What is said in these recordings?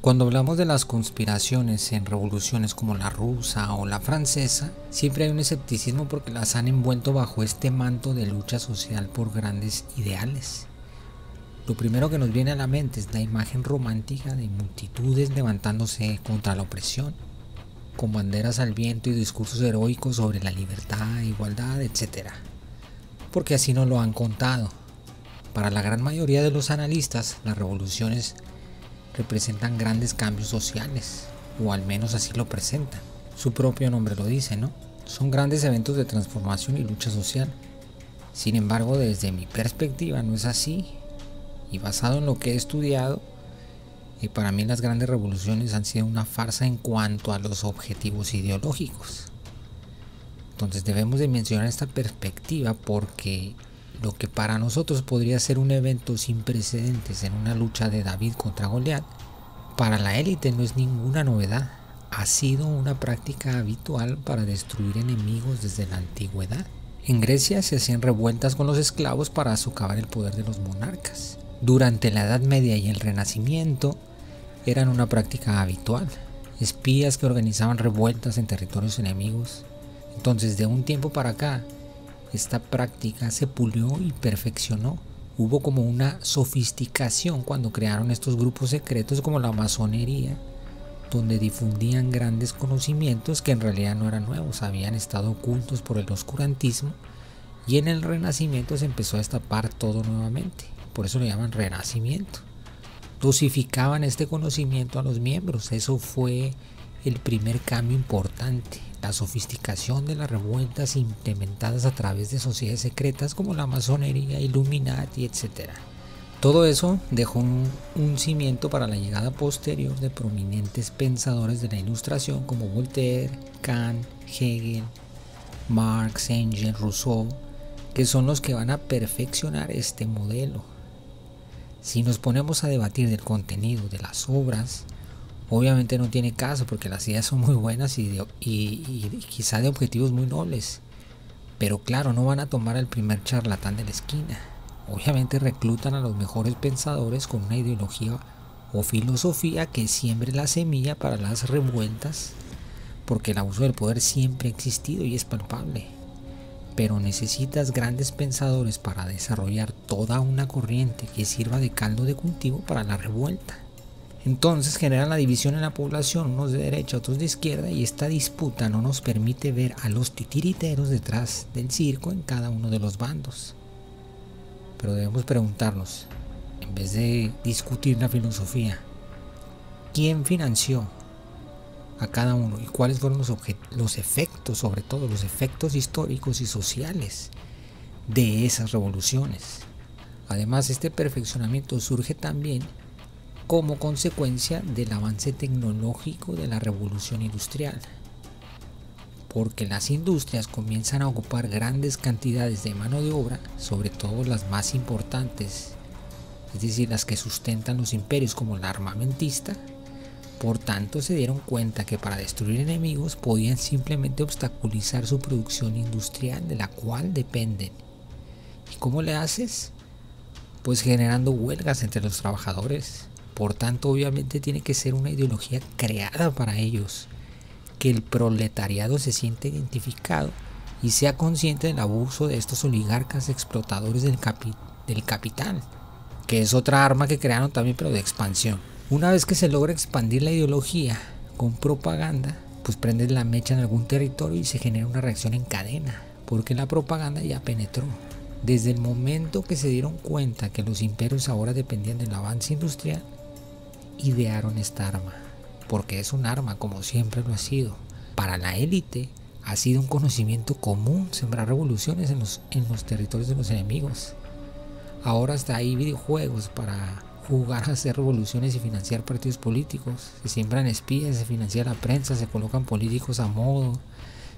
Cuando hablamos de las conspiraciones en revoluciones como la rusa o la francesa, siempre hay un escepticismo porque las han envuelto bajo este manto de lucha social por grandes ideales. Lo primero que nos viene a la mente es la imagen romántica de multitudes levantándose contra la opresión, con banderas al viento y discursos heroicos sobre la libertad, igualdad, etc. Porque así nos lo han contado. Para la gran mayoría de los analistas, las revoluciones representan grandes cambios sociales, o al menos así lo presentan. Su propio nombre lo dice, ¿no? Son grandes eventos de transformación y lucha social. Sin embargo, desde mi perspectiva no es así, y basado en lo que he estudiado, para mí las grandes revoluciones han sido una farsa en cuanto a los objetivos ideológicos. Entonces debemos de mencionar esta perspectiva porque lo que para nosotros podría ser un evento sin precedentes en una lucha de David contra Goliat, para la élite no es ninguna novedad. Ha sido una práctica habitual para destruir enemigos desde la antigüedad. En Grecia se hacían revueltas con los esclavos para socavar el poder de los monarcas. Durante la Edad Media y el Renacimiento eran una práctica habitual. Espías que organizaban revueltas en territorios enemigos. Entonces, de un tiempo para acá, esta práctica se pulió y perfeccionó. Hubo como una sofisticación cuando crearon estos grupos secretos como la masonería, donde difundían grandes conocimientos que en realidad no eran nuevos, habían estado ocultos por el oscurantismo, y en el Renacimiento se empezó a destapar todo nuevamente. Por eso le llaman Renacimiento. Dosificaban este conocimiento a los miembros. Eso fue el primer cambio importante, la sofisticación de las revueltas implementadas a través de sociedades secretas como la masonería, Illuminati, etc. Todo eso dejó un cimiento para la llegada posterior de prominentes pensadores de la Ilustración como Voltaire, Kant, Hegel, Marx, Engels, Rousseau, que son los que van a perfeccionar este modelo. Si nos ponemos a debatir del contenido de las obras, obviamente no tiene caso porque las ideas son muy buenas y quizá de objetivos muy nobles. Pero claro, no van a tomar al primer charlatán de la esquina. Obviamente reclutan a los mejores pensadores con una ideología o filosofía que siembre la semilla para las revueltas, porque el abuso del poder siempre ha existido y es palpable. Pero necesitas grandes pensadores para desarrollar toda una corriente que sirva de caldo de cultivo para la revuelta. Entonces generan la división en la población, unos de derecha, otros de izquierda, y esta disputa no nos permite ver a los titiriteros detrás del circo en cada uno de los bandos. Pero debemos preguntarnos, en vez de discutir la filosofía, ¿quién financió a cada uno y cuáles fueron los efectos, sobre todo los efectos históricos y sociales de esas revoluciones? Además, este perfeccionamiento surge también como consecuencia del avance tecnológico de la revolución industrial, porque las industrias comienzan a ocupar grandes cantidades de mano de obra, sobre todo las más importantes, es decir, las que sustentan los imperios como la armamentista. Por tanto, se dieron cuenta que para destruir enemigos podían simplemente obstaculizar su producción industrial de la cual dependen. ¿Y cómo le haces? Pues generando huelgas entre los trabajadores. Por tanto, obviamente tiene que ser una ideología creada para ellos, que el proletariado se siente identificado y sea consciente del abuso de estos oligarcas explotadores del capital, que es otra arma que crearon también, pero de expansión. Una vez que se logra expandir la ideología con propaganda, pues prendes la mecha en algún territorio y se genera una reacción en cadena, porque la propaganda ya penetró. Desde el momento que se dieron cuenta que los imperios ahora dependían del avance industrial, idearon esta arma, porque es un arma como siempre lo ha sido. Para la élite ha sido un conocimiento común sembrar revoluciones en los territorios de los enemigos. Ahora hasta hay videojuegos para jugar a hacer revoluciones y financiar partidos políticos. Se siembran espías, se financia la prensa, se colocan políticos a modo,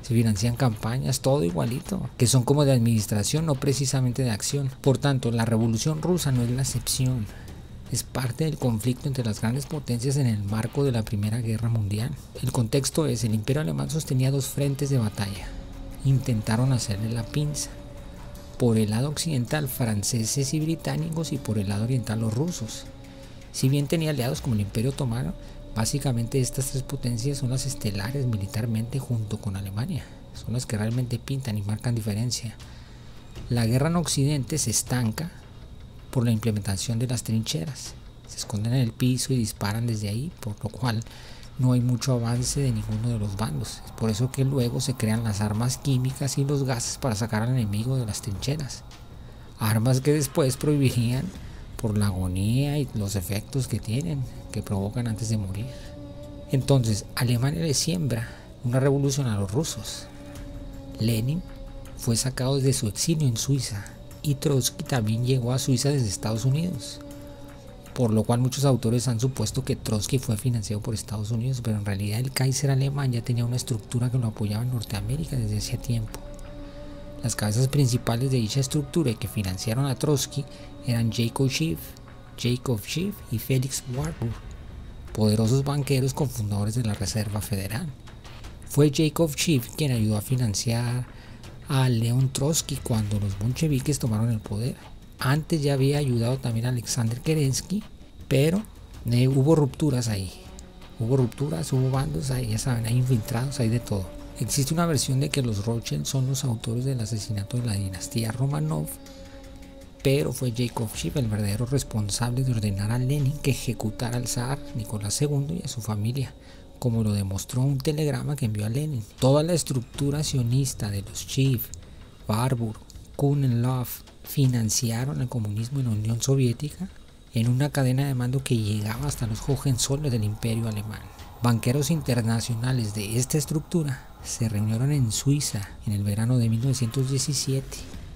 se financian campañas, todo igualito, que son como de administración, no precisamente de acción. Por tanto, la revolución rusa no es la excepción. Es parte del conflicto entre las grandes potencias en el marco de la Primera Guerra Mundial. El contexto es: el Imperio Alemán sostenía dos frentes de batalla. Intentaron hacerle la pinza. Por el lado occidental, franceses y británicos, y por el lado oriental, los rusos. Si bien tenía aliados como el Imperio Otomano, básicamente estas tres potencias son las estelares militarmente junto con Alemania. Son las que realmente pintan y marcan diferencia. La guerra en Occidente se estanca por la implementación de las trincheras. Se esconden en el piso y disparan desde ahí, por lo cual no hay mucho avance de ninguno de los bandos. Es por eso que luego se crean las armas químicas y los gases para sacar al enemigo de las trincheras. Armas que después prohibirían por la agonía y los efectos que tienen, que provocan antes de morir. Entonces, Alemania le siembra una revolución a los rusos. Lenin fue sacado desde su exilio en Suiza y Trotsky también llegó a Suiza desde Estados Unidos, por lo cual muchos autores han supuesto que Trotsky fue financiado por Estados Unidos, pero en realidad el Kaiser alemán ya tenía una estructura que lo apoyaba en Norteamérica desde hacía tiempo. Las cabezas principales de dicha estructura y que financiaron a Trotsky eran Jacob Schiff y Felix Warburg, poderosos banqueros cofundadores de la Reserva Federal. Fue Jacob Schiff quien ayudó a financiar a León Trotsky cuando los bolcheviques tomaron el poder. Antes ya había ayudado también a Alexander Kerensky, pero hubo rupturas ahí. Hubo bandos ahí, ya saben, hay infiltrados, hay de todo. Existe una versión de que los Rothschild son los autores del asesinato de la dinastía Romanov, pero fue Jacob Schiff el verdadero responsable de ordenar a Lenin que ejecutara al zar Nicolás II y a su familia, como lo demostró un telegrama que envió a Lenin. Toda la estructura sionista de los Schiff, Warburg, Kuhn y Love financiaron el comunismo en la Unión Soviética en una cadena de mando que llegaba hasta los Hohenzollern del Imperio Alemán. Banqueros internacionales de esta estructura se reunieron en Suiza en el verano de 1917,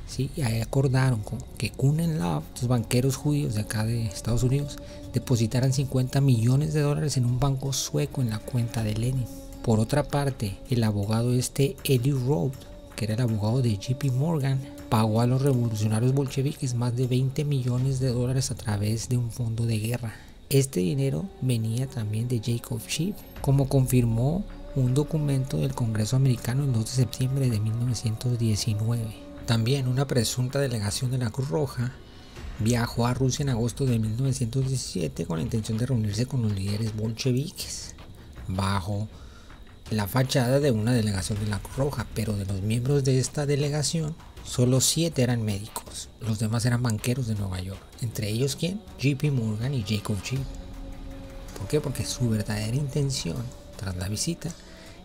¿sí? Y ahí acordaron que Kuhn y Love, los banqueros judíos de acá de Estados Unidos, depositaran 50 millones de dólares en un banco sueco en la cuenta de Lenin. Por otra parte, el abogado Eli Roth, que era el abogado de JP Morgan, pagó a los revolucionarios bolcheviques más de 20 millones de dólares a través de un fondo de guerra. Este dinero venía también de Jacob Schiff, como confirmó un documento del Congreso americano el 2 de septiembre de 1919. También una presunta delegación de la Cruz Roja viajó a Rusia en agosto de 1917 con la intención de reunirse con los líderes bolcheviques, bajo la fachada de una delegación de la Cruz Roja, pero de los miembros de esta delegación, solo 7 eran médicos, los demás eran banqueros de Nueva York. Entre ellos, ¿quién? JP Morgan y Jacob Schiff. ¿Por qué? Porque su verdadera intención, tras la visita,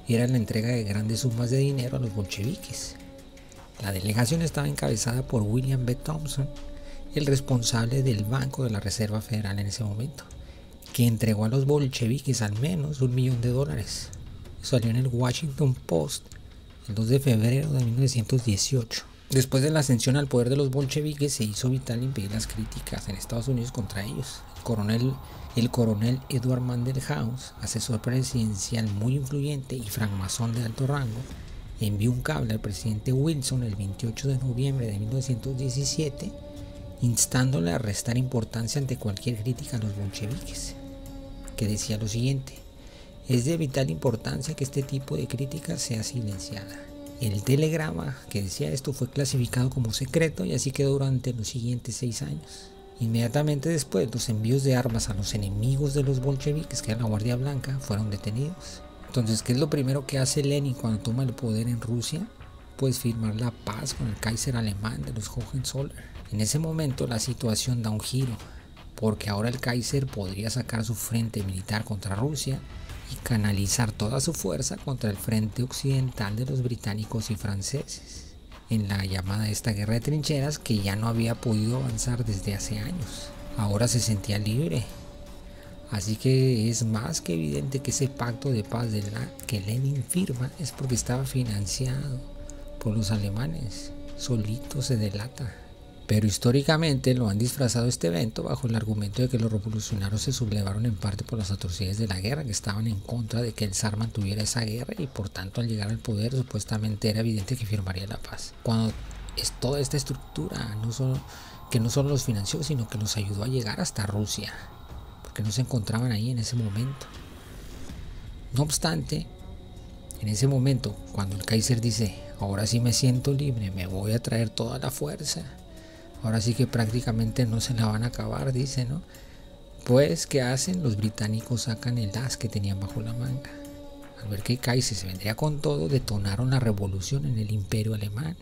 era la entrega de grandes sumas de dinero a los bolcheviques. La delegación estaba encabezada por William B. Thompson, el responsable del Banco de la Reserva Federal en ese momento, que entregó a los bolcheviques al menos $1 millón. Salió en el Washington Post el 2 de febrero de 1918. Después de la ascensión al poder de los bolcheviques, se hizo vital impedir las críticas en Estados Unidos contra ellos. El coronel Edward Mandelhaus, asesor presidencial muy influyente y francmasón de alto rango, envió un cable al presidente Wilson el 28 de noviembre de 1917, instándole a restar importancia ante cualquier crítica a los bolcheviques, que decía lo siguiente: es de vital importancia que este tipo de crítica sea silenciada. El telegrama que decía esto fue clasificado como secreto y así quedó durante los siguientes 6 años. Inmediatamente después, los envíos de armas a los enemigos de los bolcheviques, que era la Guardia Blanca, fueron detenidos. Entonces, ¿qué es lo primero que hace Lenin cuando toma el poder en Rusia? Pues firmar la paz con el Kaiser alemán de los Hohenzollern. En ese momento la situación da un giro, porque ahora el Kaiser podría sacar su frente militar contra Rusia y canalizar toda su fuerza contra el frente occidental de los británicos y franceses, en la llamada esta guerra de trincheras que ya no había podido avanzar desde hace años. Ahora se sentía libre. Así que es más que evidente que ese pacto de paz que Lenin firma es porque estaba financiado por los alemanes. Solito se delata. Pero históricamente lo han disfrazado este evento bajo el argumento de que los revolucionarios se sublevaron en parte por las atrocidades de la guerra, que estaban en contra de que el zar mantuviera esa guerra y por tanto al llegar al poder supuestamente era evidente que firmaría la paz. Cuando es toda esta estructura que no solo los financió, sino que los ayudó a llegar hasta Rusia, porque no se encontraban ahí en ese momento. No obstante, en ese momento, cuando el Kaiser dice, ahora sí me siento libre, me voy a traer toda la fuerza, ahora sí que prácticamente no se la van a acabar, dice, ¿no? Pues, ¿qué hacen? Los británicos sacan el as que tenían bajo la manga. Al ver que Kaiser se vendría con todo, detonaron la revolución en el Imperio Alemán.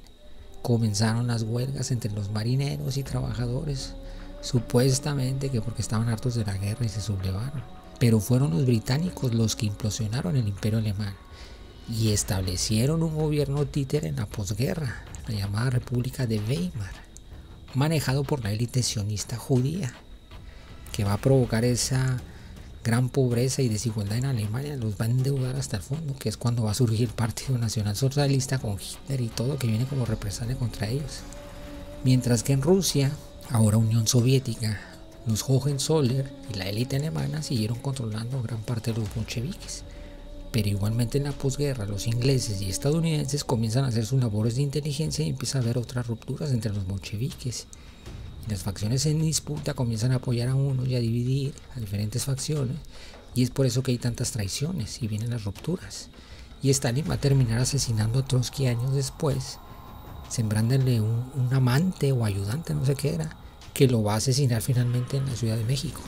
Comenzaron las huelgas entre los marineros y trabajadores, supuestamente que porque estaban hartos de la guerra y se sublevaron. Pero fueron los británicos los que implosionaron el Imperio Alemán y establecieron un gobierno títere en la posguerra, la llamada República de Weimar, manejado por la élite sionista judía, que va a provocar esa gran pobreza y desigualdad en Alemania, los va a endeudar hasta el fondo, que es cuando va a surgir el Partido Nacional Socialista con Hitler y todo, que viene como represalia contra ellos. Mientras que en Rusia, ahora Unión Soviética, los Hohenzollern y la élite alemana siguieron controlando gran parte de los bolcheviques. Pero igualmente en la posguerra los ingleses y estadounidenses comienzan a hacer sus labores de inteligencia y empieza a haber otras rupturas entre los bolcheviques. Y las facciones en disputa comienzan a apoyar a unos y a dividir a diferentes facciones, y es por eso que hay tantas traiciones y vienen las rupturas. Y Stalin va a terminar asesinando a Trotsky años después, sembrándole un amante o ayudante, no sé qué era, que lo va a asesinar finalmente en la Ciudad de México.